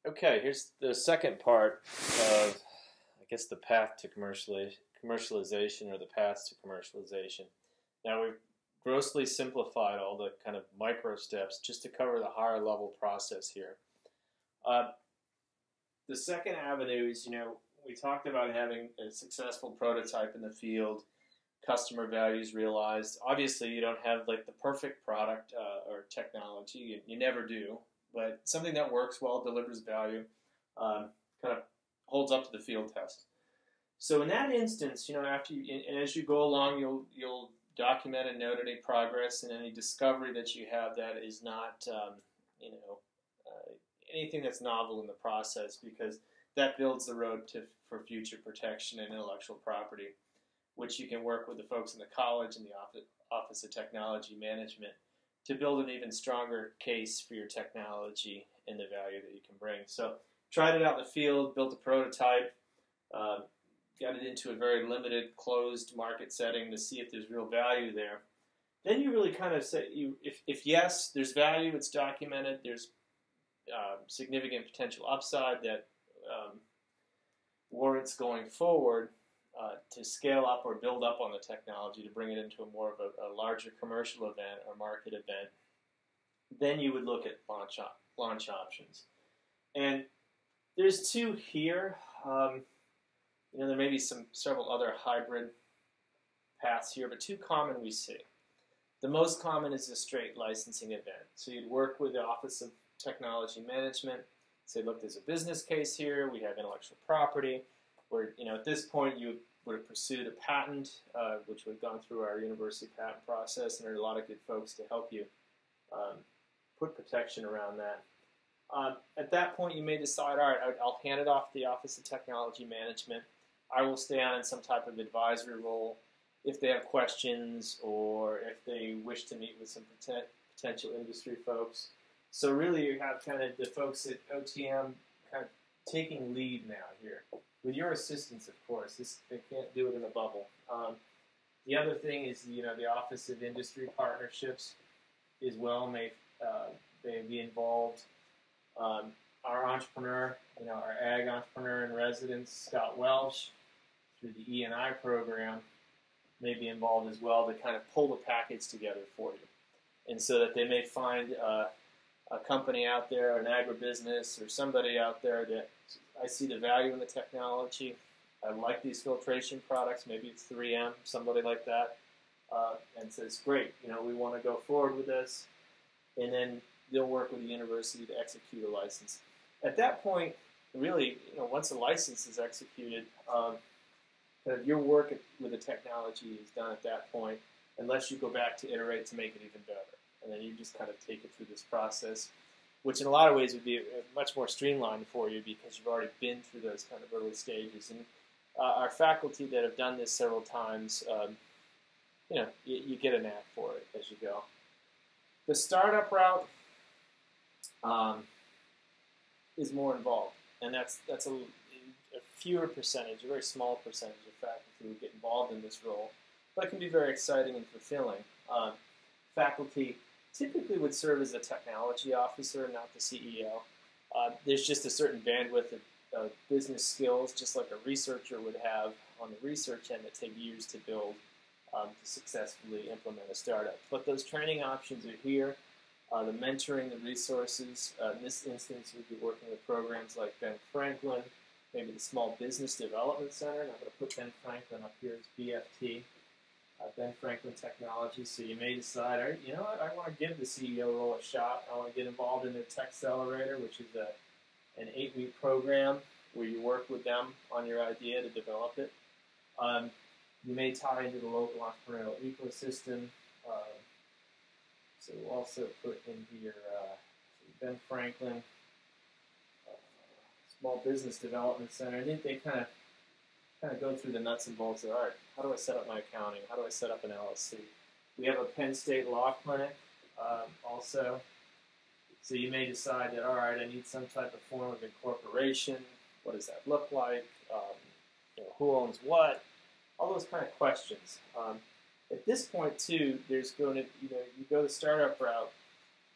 Okay, here's the second part of, I guess, the path to commercialization or the paths to commercialization. Now, we've grossly simplified all the kind of micro steps just to cover the higher level process here. Uh, the second avenue is, we talked about having a successful prototype in the field, customer values realized. Obviously, you don't have like the perfect product or technology. You never do. But something that works well, delivers value, kind of holds up to the field test. So in that instance, after and as you go along, you'll document and note any progress and any discovery that you have that is not, anything that's novel in the process, because that builds the road for future protection and intellectual property, which you can work with the folks in the college and the Office of Technology Management to build an even stronger case for your technology and the value that you can bring. So tried it out in the field, built a prototype, got it into a very limited closed market setting to see if there's real value there. Then you really kind of say, if yes, there's value, it's documented, there's significant potential upside that warrants going forward to scale up or build up on the technology to bring it into a more of a larger commercial event or market event, then you would look at launch options. And there's two here. There may be several other hybrid paths here, but two common we see. The most common is a straight licensing event. So you'd work with the Office of Technology Management, say, look, there's a business case here, we have intellectual property, where, at this point you would have pursued a patent, which would have gone through our university patent process, and there are a lot of good folks to help you put protection around that. At that point, you may decide, all right, I'll hand it off to the Office of Technology Management. I will stay on in some type of advisory role if they have questions or if they wish to meet with some potential industry folks. So really you have kind of the folks at OTM kind of taking lead now here. With your assistance, of course. They can't do it in a bubble. The other thing is, the Office of Industry Partnerships as well may be involved. Our entrepreneur, our ag entrepreneur in residence, Scott Welsh, through the E&I program, may be involved as well to kind of pull the package together for you. And so that they may find a company out there, an agribusiness, or somebody out there that I see the value in the technology. I like these filtration products. Maybe it's 3M, somebody like that, and says, great, we want to go forward with this. And then they'll work with the university to execute a license. At that point, really, once a license is executed, kind of your work with the technology is done at that point, unless you go back to iterate to make it even better. And then you just kind of take it through this process, which in a lot of ways would be much more streamlined for you because you've already been through those kind of early stages. And our faculty that have done this several times, you get a knack for it as you go. The startup route is more involved, and that's a fewer percentage, a very small percentage of faculty who get involved in this role, but it can be very exciting and fulfilling. Faculty typically would serve as a technology officer, not the CEO. There's just a certain bandwidth of business skills, just like a researcher would have on the research end that take years to build to successfully implement a startup. But those training options are here. The mentoring, the resources. In this instance, we'd be working with programs like Ben Franklin, maybe the Small Business Development Center, and I'm going to put Ben Franklin up here as BFT. Ben Franklin Technology, so you may decide, I want to give the CEO role a shot. I want to get involved in their Tech Accelerator, which is an 8-week program where you work with them on your idea to develop it. You may tie into the local entrepreneurial ecosystem. So we'll also put in here Ben Franklin Small Business Development Center. I think they kind of go through the nuts and bolts of, all right, how do I set up my accounting? How do I set up an LLC? We have a Penn State Law Clinic also. So you may decide that, all right, I need some type of form of incorporation. What does that look like? Who owns what? All those kind of questions. At this point, too, there's going to, you go the startup route,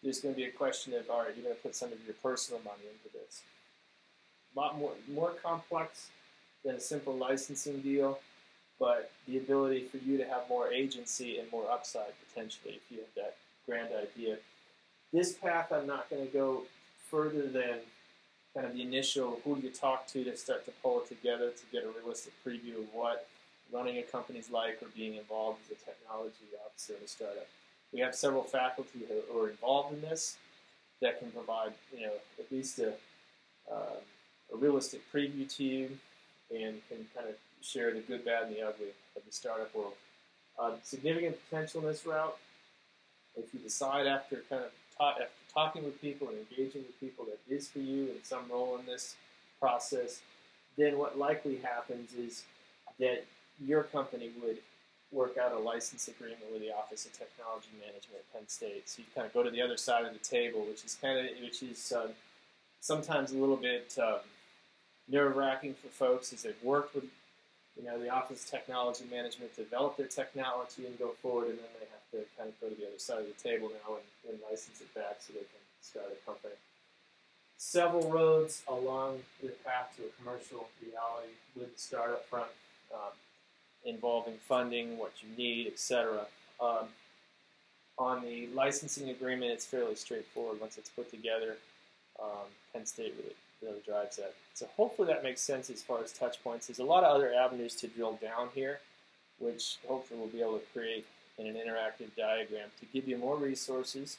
there's going to be a question of, all right, you're going to put some of your personal money into this. a lot more complex than a simple licensing deal, but the ability for you to have more agency and more upside potentially if you have that grand idea. This path, I'm not going to go further than kind of the initial who do you talk to start to pull it together to get a realistic preview of what running a company's like or being involved as a technology officer in a startup. We have several faculty who are involved in this that can provide, at least a realistic preview to you and can kind of share the good, bad, and the ugly of the startup world. Significant potential in this route. If you decide after after talking with people and engaging with people that is for you in some role in this process, then what likely happens is that your company would work out a license agreement with the Office of Technology Management at Penn State. So you kind of go to the other side of the table, which is sometimes a little bit nerve-wracking for folks as they've worked with the Office of Technology Management to develop their technology and go forward, and then they have to kind of go to the other side of the table now and license it back so they can start a company. Several roads along the path to a commercial reality with the startup front, involving funding, what you need, etc. On the licensing agreement, it's fairly straightforward once it's put together. Penn State really drives that. So hopefully that makes sense as far as touch points. There's a lot of other avenues to drill down here, which hopefully we'll be able to create in an interactive diagram to give you more resources.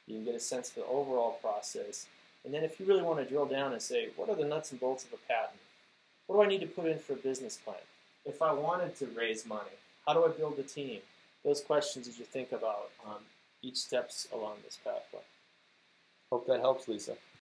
You can get a sense of the overall process. And then if you really want to drill down and say, what are the nuts and bolts of a patent? What do I need to put in for a business plan? If I wanted to raise money, how do I build a team? Those questions as you think about each steps along this pathway. Hope that helps, Lisa.